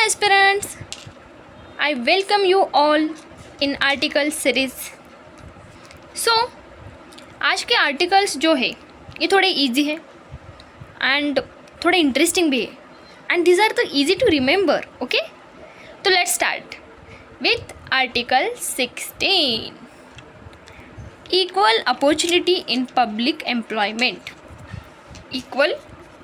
aspirants, I welcome you all in article series. So आज के articles जो है ये थोड़े इजी है एंड थोड़े इंटरेस्टिंग भी है and these are the easy to remember. Okay, तो let's start with article 16. Equal opportunity in public employment. Equal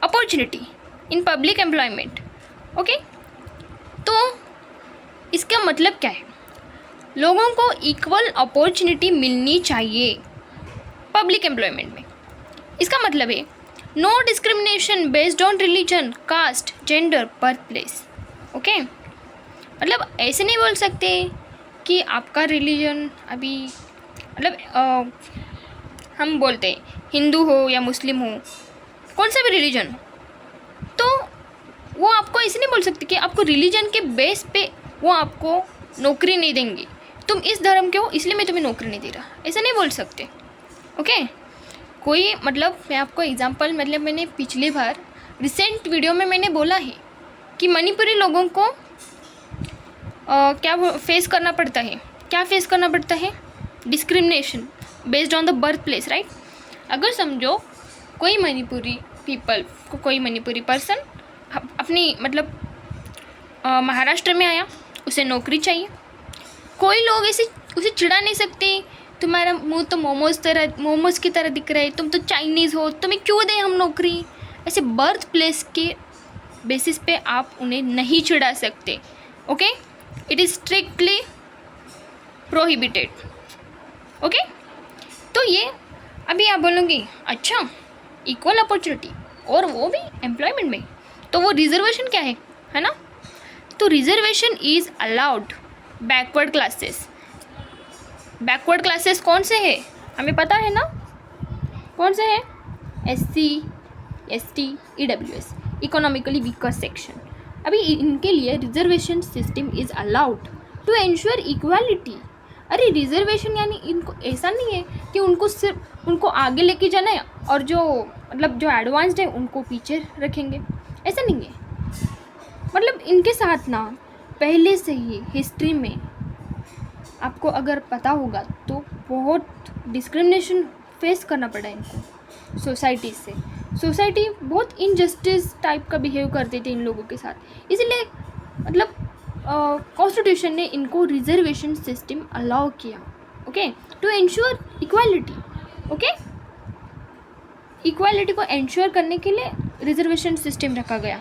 opportunity in public employment. Okay, तो इसका मतलब क्या है? लोगों को इक्वल अपॉर्चुनिटी मिलनी चाहिए पब्लिक एम्प्लॉयमेंट में. इसका मतलब है no discrimination based on religion, caste, gender, birth place. Okay, मतलब ऐसे नहीं बोल सकते कि आपका रिलीजन अभी मतलब हम बोलते हैं हिंदू हो या मुस्लिम हो, कौन सा भी रिलीजन हो, तो वो आपको ऐसे नहीं बोल सकते कि आपको रिलीजन के बेस पे वो आपको नौकरी नहीं देंगे. तुम इस धर्म के हो इसलिए मैं तुम्हें नौकरी नहीं दे रहा, ऐसा नहीं बोल सकते. ओके, कोई मतलब मैं आपको एग्जांपल मतलब मैंने पिछली बार रिसेंट वीडियो में मैंने बोला है कि मणिपुरी लोगों को क्या फेस करना पड़ता है. क्या फेस करना पड़ता है? Discrimination based on the birth place, right. अगर समझो कोई मणिपुरी पीपल को, कोई मणिपुरी पर्सन अपनी मतलब महाराष्ट्र में आया, उसे नौकरी चाहिए. कोई लोग ऐसे उसे चिढ़ा नहीं सकते, तुम्हारा मुंह तो मोमोज की तरह दिख रहा है, तुम तो चाइनीज़ हो, तुम्हें क्यों दें हम नौकरी. ऐसे बर्थ प्लेस के बेसिस पे आप उन्हें नहीं चिढ़ा सकते. Okay, it is strictly prohibited. Okay, तो ये अभी आप बोलोगे अच्छा इक्वल अपॉर्चुनिटी और वो भी एम्प्लॉयमेंट में, तो वो रिजर्वेशन क्या है ना. तो reservation is allowed backward classes. Backward classes कौन से हैं हमें पता है ना, कौन से हैं? SC, ST, EWS, economically weaker section. अभी इनके लिए reservation system is allowed to ensure equality. अरे रिजर्वेशन यानी इनको ऐसा नहीं है कि उनको सिर्फ उनको आगे लेके जाना है और जो मतलब जो एडवांस्ड है उनको पीछे रखेंगे, ऐसा नहीं है. मतलब इनके साथ ना पहले से ही हिस्ट्री में आपको अगर पता होगा तो बहुत डिस्क्रिमिनेशन फेस करना पड़ा इनको सोसाइटी से. सोसाइटी बहुत इनजस्टिस टाइप का बिहेव करते थे इन लोगों के साथ, इसलिए मतलब कॉन्स्टिट्यूशन ने इनको रिजर्वेशन सिस्टम अलाउ किया. Okay, to ensure equality. Okay, equality को एंश्योर करने के लिए रिजर्वेशन सिस्टम रखा गया.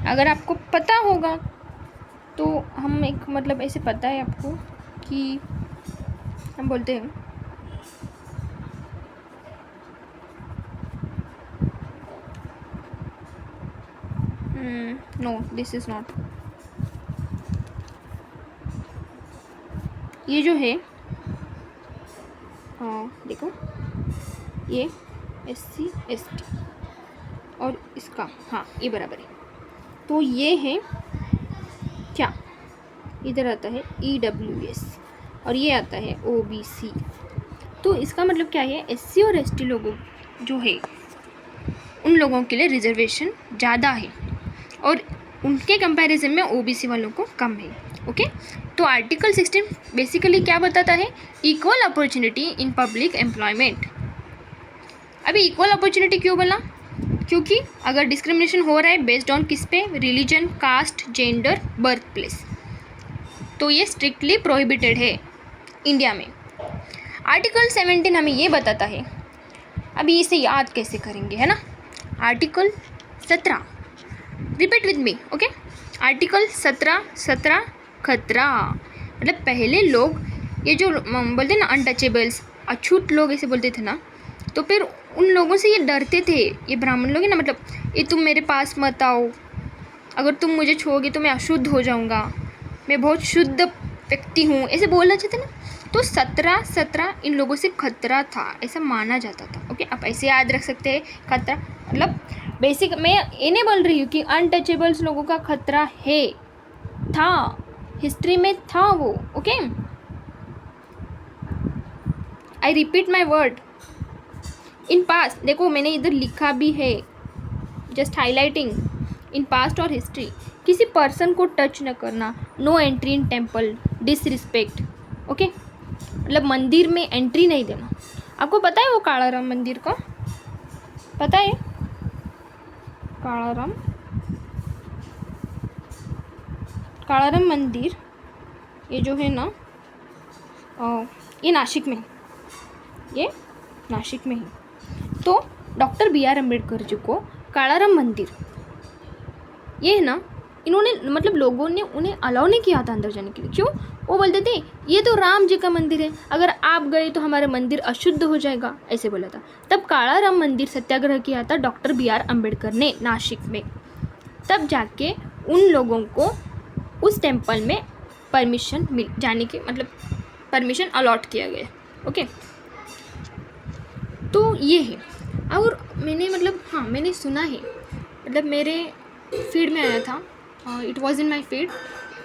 अगर आपको पता होगा तो हम एक मतलब ऐसे पता है आपको कि हम बोलते हैं नो दिस इज़ नॉट. ये जो है देखो ये SC ST और इसका ये बराबर है. तो ये है क्या, इधर आता है EWS और ये आता है OBC. तो इसका मतलब क्या है, SC और ST लोगों जो है उन लोगों के लिए रिजर्वेशन ज़्यादा है और उनके कंपैरिजन में OBC वालों को कम है. ओके, तो आर्टिकल 16 बेसिकली क्या बताता है? Equal opportunity in public employment. अभी इक्वल अपॉर्चुनिटी क्यों बोला? क्योंकि अगर डिस्क्रिमिनेशन हो रहा है बेस्ड ऑन किस पे? Religion, caste, gender, birth place, तो ये स्ट्रिक्टली प्रोहिबिटेड है इंडिया में. आर्टिकल 17 हमें ये बताता है. अभी इसे याद कैसे करेंगे, है ना. Article 17, repeat with me. Okay, article 17 खतरा. मतलब पहले लोग ये जो बोलते हैं ना अनटचेबल्स, अछूत लोग ऐसे बोलते थे ना, तो फिर उन लोगों से ये डरते थे. ये ब्राह्मण लोग हैं ना, मतलब ये तुम मेरे पास मत आओ, अगर तुम मुझे छोड़ोगे तो मैं अशुद्ध हो जाऊंगा, मैं बहुत शुद्ध व्यक्ति हूँ, ऐसे बोलना चाहते ना. तो 17 इन लोगों से खतरा था, ऐसा माना जाता था. ओके, आप ऐसे याद रख सकते हैं खतरा. मतलब बेसिक मैं ये नहीं बोल रही हूँ कि अनटचेबल्स लोगों का खतरा है, था, हिस्ट्री में था वो. Okay, I repeat my word in past. देखो मैंने इधर लिखा भी है, जस्ट हाईलाइटिंग इन पास्ट और हिस्ट्री किसी पर्सन को टच न करना, no entry in temple, disrespect, okay, मतलब मंदिर में एंट्री नहीं देना। आपको पता है वो कालाराम मंदिर का, पता है कालाराम मंदिर, ये जो है ना ये नासिक में है। तो doctor B R Ambedkar ji को कालाराम मंदिर, ये है ना, इन्होंने मतलब लोगों ने उन्हें अलाउ नहीं किया था अंदर जाने के लिए। क्यों? वो बोलते थे ये तो राम जी का मंदिर है, अगर आप गए तो हमारा मंदिर अशुद्ध हो जाएगा, ऐसे बोला था। तब कालाराम मंदिर सत्याग्रह किया था डॉक्टर बी आर अम्बेडकर ने नासिक में। तब जाके उन लोगों को उस टेम्पल में परमिशन मिल जाने की, मतलब परमिशन अलॉट किया गया। ओके, तो ये है। और मैंने सुना है, मतलब मेरे फीड में आया था, it was in my feed,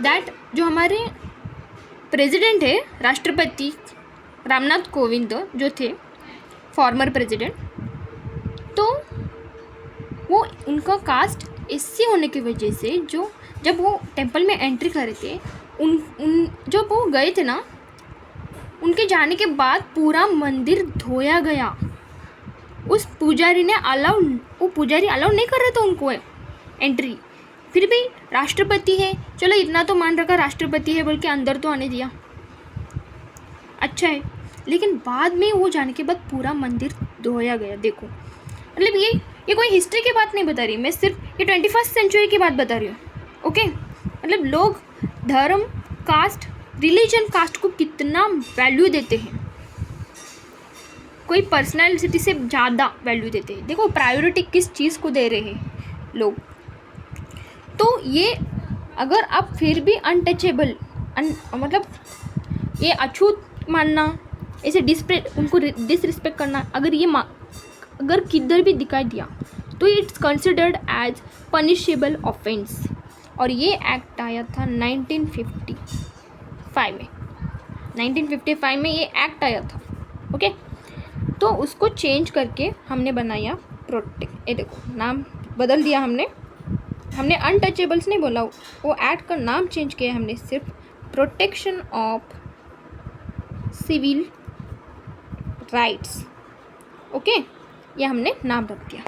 that जो हमारे प्रेसिडेंट है, राष्ट्रपति रामनाथ कोविंद जो थे, फॉर्मर प्रेसिडेंट, तो वो उनका कास्ट एससी होने की वजह से जो जब वो टेम्पल में एंट्री कर रहे थे, जब वो गए थे ना, उनके जाने के बाद पूरा मंदिर धोया गया। उस पुजारी ने अलाउ नहीं कर रहे थे उनको एंट्री, फिर भी राष्ट्रपति है, चलो इतना तो मान रखा राष्ट्रपति है बोल के अंदर तो आने दिया, अच्छा है। लेकिन बाद में वो जाने के बाद पूरा मंदिर धोया गया। देखो, मतलब ये कोई हिस्ट्री की बात नहीं बता रही मैं, सिर्फ ये 21st सेंचुरी की बात बता रही हूँ। ओके, मतलब लोग धर्म, कास्ट, रिलीजन, कास्ट को कितना वैल्यू देते हैं, कोई पर्सनैलिटी से ज़्यादा वैल्यू देते हैं। देखो प्रायोरिटी किस चीज़ को दे रहे हैं लोग। तो ये अगर आप फिर भी अनटचेबल, मतलब ये अछूत मानना, ऐसे उनको डिसरिस्पेक्ट करना, अगर किधर भी दिखाई दिया तो it's considered as punishable offence. और ये एक्ट आया था 1955 में ये एक्ट आया था। ओके, तो उसको चेंज करके हमने बनाया प्रोटेक्ट, ये देखो नाम बदल दिया हमने अनटचेबल्स नहीं बोला, वो एक्ट का नाम चेंज किया हमने, सिर्फ protection of civil rights. Okay, ये हमने नाम रख दिया।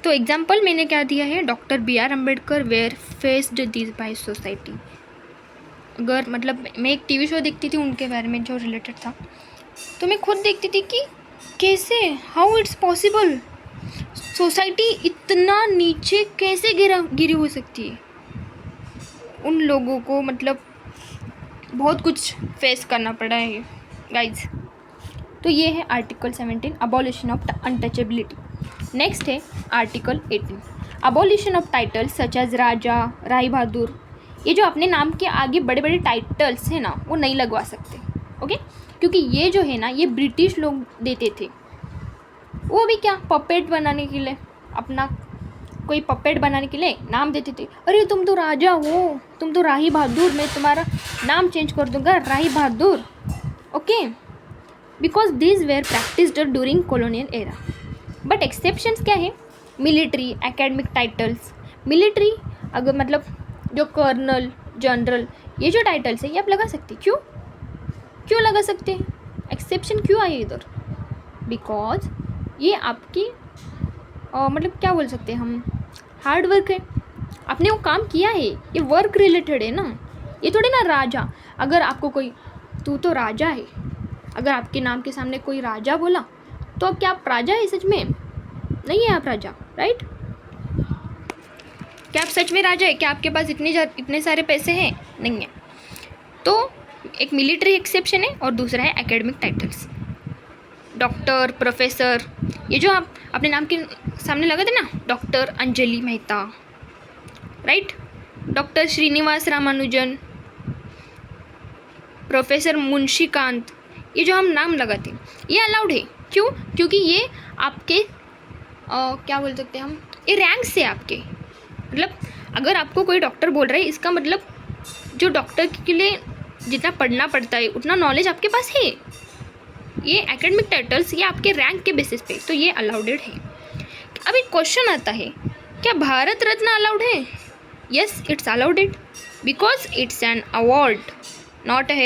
तो एग्जाम्पल मैंने क्या दिया है, doctor B R Ambedkar were faced this by society. अगर मतलब मैं एक टीवी शो देखती थी उनके बारे में जो रिलेटेड था, तो मैं खुद देखती थी कि कैसे, हाउ इट्स पॉसिबल, सोसाइटी इतना नीचे कैसे गिरी हो सकती है। उन लोगों को मतलब बहुत कुछ फेस करना पड़ा है गाइज। तो ये है article 17, abolition of untouchability. Next है article 18, abolition of titles such as Raja, Rai Bahadur. ये जो अपने नाम के आगे बड़े बड़े टाइटल्स हैं ना, वो नहीं लगवा सकते। ओके, क्योंकि ये जो है ना, ये ब्रिटिश लोग देते थे, वो भी क्या पपेट बनाने के लिए, अपना कोई पपेट बनाने के लिए नाम देते थे। अरे तुम तो राजा हो, तुम तो राही बहादुर, मैं तुम्हारा नाम चेंज कर दूंगा Rahi Bahadur. Okay, because this were practised during colonial era. But exceptions क्या है, मिलिट्री, एकेडमिक टाइटल्स। मिलिट्री अगर मतलब जो कर्नल, जनरल, ये जो टाइटल्स है ये आप लगा सकते। क्यों लगा सकते हैं? एक्सेप्शन क्यों आई इधर? बिकॉज ये आपकी मतलब क्या बोल सकते हैं हम, हार्ड वर्क है, आपने वो काम किया है, ये वर्क रिलेटेड है ना, ये थोड़ी ना राजा। अगर आपको कोई, तू तो राजा है, अगर आपके नाम के सामने कोई राजा बोला तो अब क्या आप राजा है? सच में नहीं है आप राजा, राइट? क्या आप सच में राजा है? क्या आपके पास इतने सारे पैसे हैं? नहीं है। तो एक मिलिट्री एक्सेप्शन है और दूसरा है एकेडमिक टाइटल्स। डॉक्टर, प्रोफेसर, ये जो आप अपने नाम के सामने लगाते ना, doctor Anjali Mehta, right, doctor Srinivas Ramanujan, professor Munshikant, ये जो हम नाम लगाते हैं ये अलाउड है। क्यों? क्योंकि ये आपके क्या बोल सकते हैं हम, ये रैंक से आपके, मतलब अगर आपको कोई डॉक्टर बोल रहा है, इसका मतलब जो डॉक्टर के लिए जितना पढ़ना पड़ता है उतना नॉलेज आपके पास है। ये एकेडमिक टाइटल्स ये आपके रैंक के बेसिस पे, तो ये अलाउडेड है। अब एक क्वेश्चन आता है, क्या भारत रत्न अलाउड है? Yes, it's allowed it because it's an award, not a heritage.